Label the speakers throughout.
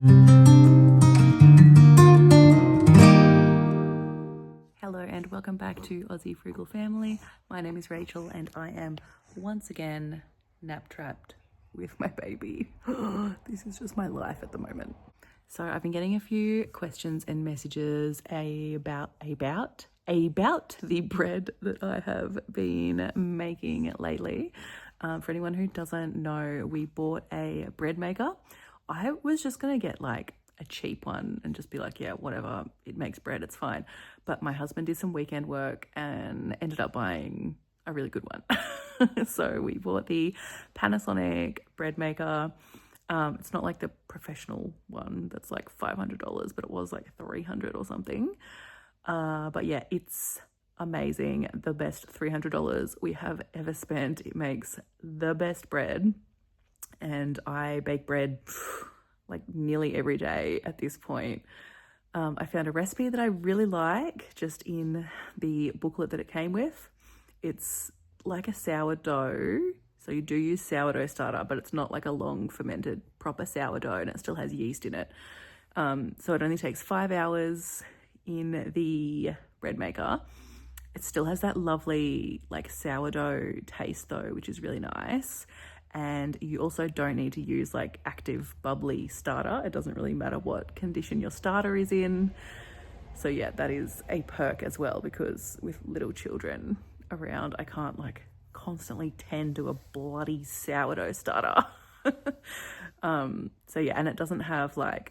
Speaker 1: Hello and welcome back to Aussie Frugal Family. My name is Rachel and I am once again nap trapped with my baby. This is just my life at the moment. So I've been getting a few questions and messages about the bread that I have been making lately. For anyone who doesn't know, we bought a bread maker. I was just gonna get like a cheap one and just be like, yeah, whatever, it makes bread, it's fine. But my husband did some weekend work and ended up buying a really good one. So we bought the Panasonic bread maker. It's not like the professional one that's like $500, but it was like $300 or something. But yeah, it's amazing. The best $300 we have ever spent. It makes the best bread. And I bake bread like nearly every day at this point. I found a recipe that I really like just in the booklet that it came with. It's like a sourdough. So you do use sourdough starter, but it's not like a long fermented proper sourdough and it still has yeast in it. So it only takes 5 hours in the bread maker. It still has that lovely like sourdough taste though, which is really nice. And you also don't need to use like active bubbly starter. It doesn't really matter what condition your starter is in. So yeah, that is a perk as well, because with little children around, I can't like constantly tend to a bloody sourdough starter. So yeah, and it doesn't have like,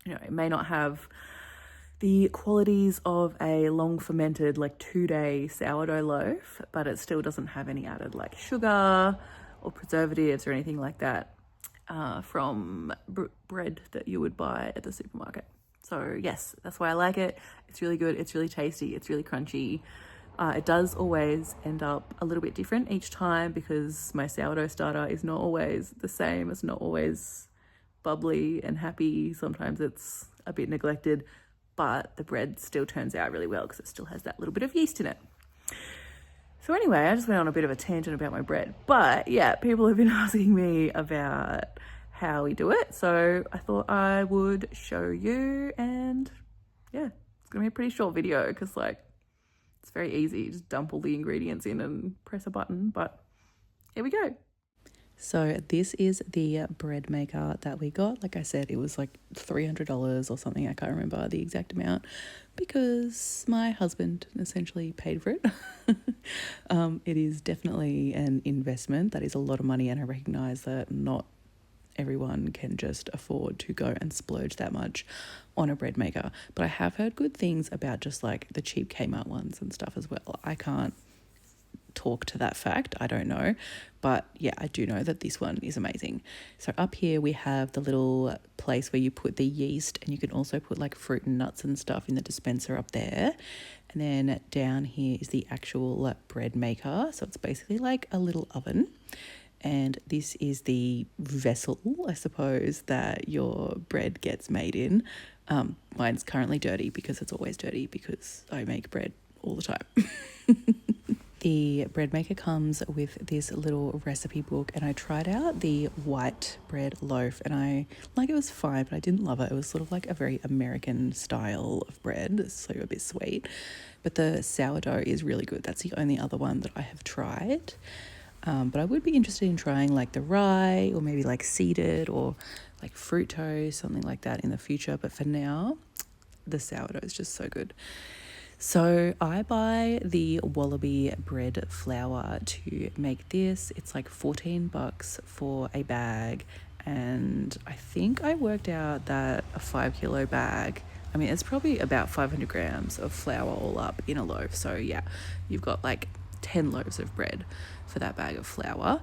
Speaker 1: you know, it may not have the qualities of a long fermented like 2-day sourdough loaf, but it still doesn't have any added like sugar or preservatives or anything like that from bread that you would buy at the supermarket. So yes, that's why I like it. It's really good. It's really tasty. It's really crunchy. It does always end up a little bit different each time because my sourdough starter is not always the same. It's not always bubbly and happy. Sometimes it's a bit neglected, but the bread still turns out really well because it still has that little bit of yeast in it. So anyway, I just went on a bit of a tangent about my bread, but yeah, people have been asking me about how we do it. So I thought I would show you, and yeah, it's gonna be a pretty short video because like it's very easy. You just dump all the ingredients in and press a button, but here we go. So this is the bread maker that we got. Like I said, it was like $300 or something. I can't remember the exact amount because my husband essentially paid for it. It is definitely an investment. That is a lot of money, and I recognize that not everyone can just afford to go and splurge that much on a bread maker. But I have heard good things about just like the cheap Kmart ones and stuff as well. I can't talk to that fact, I don't know, but yeah, I do know that this one is amazing. So up here we have the little place where you put the yeast, and you can also put like fruit and nuts and stuff in the dispenser up there. And then down here is the actual bread maker, so it's basically like a little oven. And this is the vessel, I suppose, that your bread gets made in. Mine's currently dirty because it's always dirty because I make bread all the time. The bread maker comes with this little recipe book, and I tried out the white bread loaf and it was fine, but I didn't love it. It was sort of like a very American style of bread, so a bit sweet. But the sourdough is really good. That's the only other one that I have tried. But I would be interested in trying like the rye or maybe like seeded or like fruit toast, something like that in the future. But for now, the sourdough is just so good. So I buy the Wallaby bread flour to make this. It's like $14 for a bag. And I think I worked out that a 5-kilo bag, I mean, it's probably about 500 grams of flour all up in a loaf. So yeah, you've got like 10 loaves of bread for that bag of flour.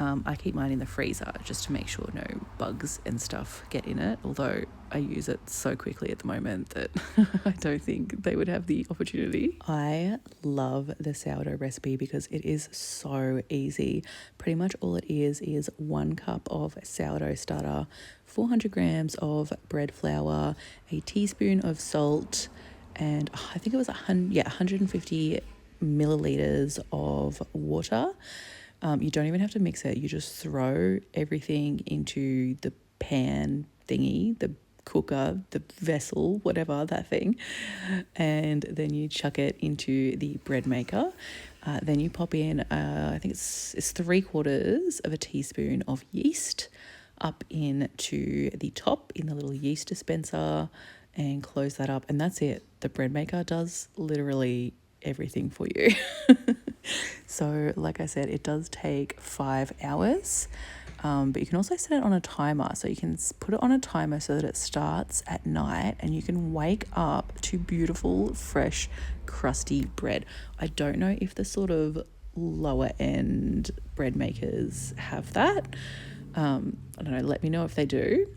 Speaker 1: I keep mine in the freezer just to make sure no bugs and stuff get in it, although I use it so quickly at the moment that I don't think they would have the opportunity. I love the sourdough recipe because it is so easy. Pretty much all it is 1 cup of sourdough starter, 400 grams of bread flour, a teaspoon of salt, and I think it was 150 milliliters of water. You don't even have to mix it. You just throw everything into the pan thingy, the cooker, the vessel, whatever, that thing, and then you chuck it into the bread maker. Then you pop in, I think it's 3/4 of a teaspoon of yeast up into the top in the little yeast dispenser, and close that up, and that's it. The bread maker does literally everything for you. So like I said, it does take 5 hours. But you can also set it on a timer. So you can put it on a timer so that it starts at night and you can wake up to beautiful, fresh, crusty bread. I don't know if the sort of lower end bread makers have that. I don't know, let me know if they do.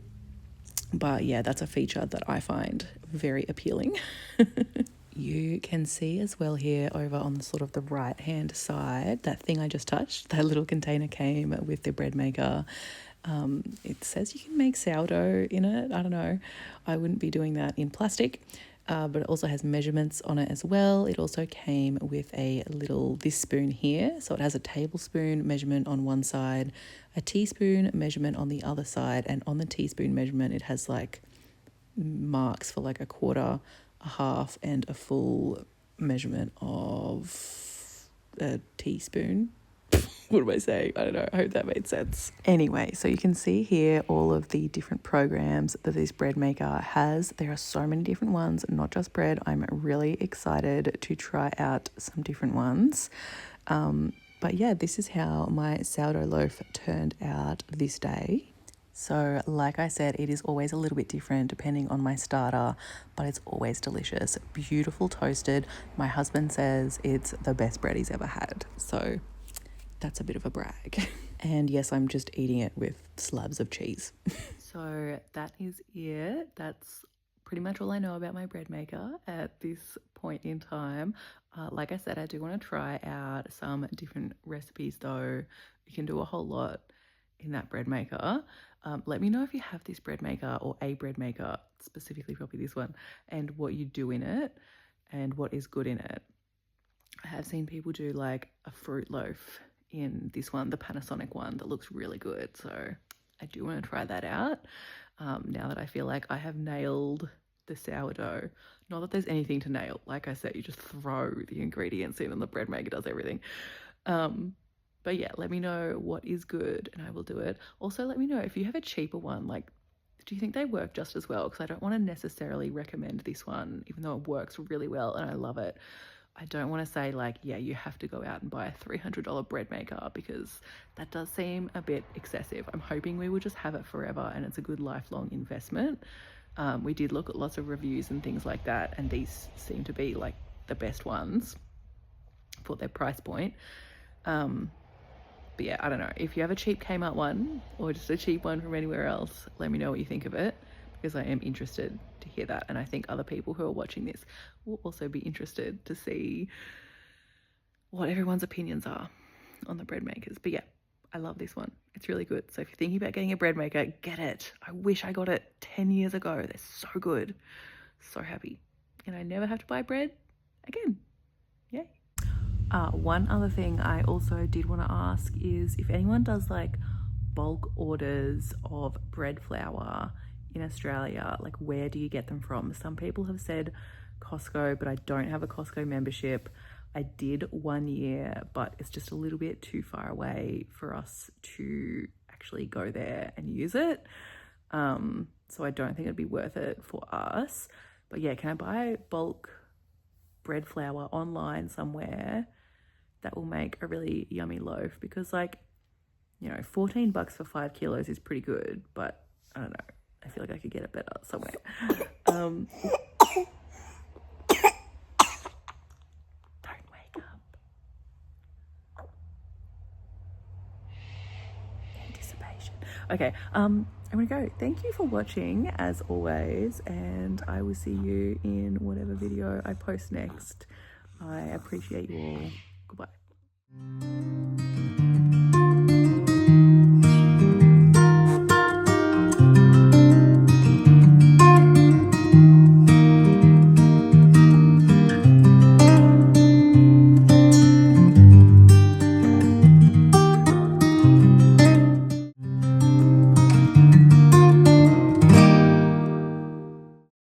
Speaker 1: But yeah, that's a feature that I find very appealing. You can see as well here over on the sort of the right hand side, that thing I just touched, that little container came with the bread maker. It says you can make sourdough in it. I don't know. I wouldn't be doing that in plastic, but it also has measurements on it as well. It also came with this spoon here. So it has a tablespoon measurement on one side, a teaspoon measurement on the other side. And on the teaspoon measurement, it has like marks for like a quarter, a half, and a full measurement of a teaspoon. What am I saying? I don't know. I hope that made sense. Anyway, so you can see here all of the different programs that this bread maker has. There are so many different ones, not just bread. I'm really excited to try out some different ones. But yeah, this is how my sourdough loaf turned out this day. So like I said, it is always a little bit different depending on my starter, but it's always delicious. Beautiful toasted. My husband says it's the best bread he's ever had. So that's a bit of a brag. And yes, I'm just eating it with slabs of cheese. So that is it. That's pretty much all I know about my bread maker at this point in time. Like I said, I do want to try out some different recipes though. You can do a whole lot in that bread maker. Let me know if you have this bread maker or a bread maker, specifically probably this one, and what you do in it and what is good in it. I have seen people do like a fruit loaf in this one, the Panasonic one, that looks really good. So I do want to try that out now that I feel like I have nailed the sourdough. Not that there's anything to nail. Like I said, you just throw the ingredients in and the bread maker does everything. But yeah, let me know what is good and I will do it. Also, let me know if you have a cheaper one, like, do you think they work just as well? Because I don't want to necessarily recommend this one, even though it works really well and I love it. I don't want to say like, yeah, you have to go out and buy a $300 bread maker, because that does seem a bit excessive. I'm hoping we will just have it forever and it's a good lifelong investment. We did look at lots of reviews and things like that, and these seem to be like the best ones for their price point. But yeah, I don't know. If you have a cheap Kmart one or just a cheap one from anywhere else, let me know what you think of it, because I am interested to hear that. And I think other people who are watching this will also be interested to see what everyone's opinions are on the bread makers. But yeah, I love this one. It's really good. So if you're thinking about getting a bread maker, get it. I wish I got it 10 years ago. They're so good. So happy. And I never have to buy bread again. Yay. One other thing I also did want to ask is if anyone does like bulk orders of bread flour in Australia, like where do you get them from? Some people have said Costco, but I don't have a Costco membership. I did 1 year, but it's just a little bit too far away for us to actually go there and use it. So I don't think it'd be worth it for us. But yeah, can I buy bulk bread flour online somewhere that will make a really yummy loaf? Because like, you know, $14 for 5 kilos is pretty good, but I don't know. I feel like I could get it better somewhere. Don't wake up. Anticipation. Okay, I'm gonna go. Thank you for watching as always, and I will see you in whatever video I post next. I appreciate you all. Goodbye.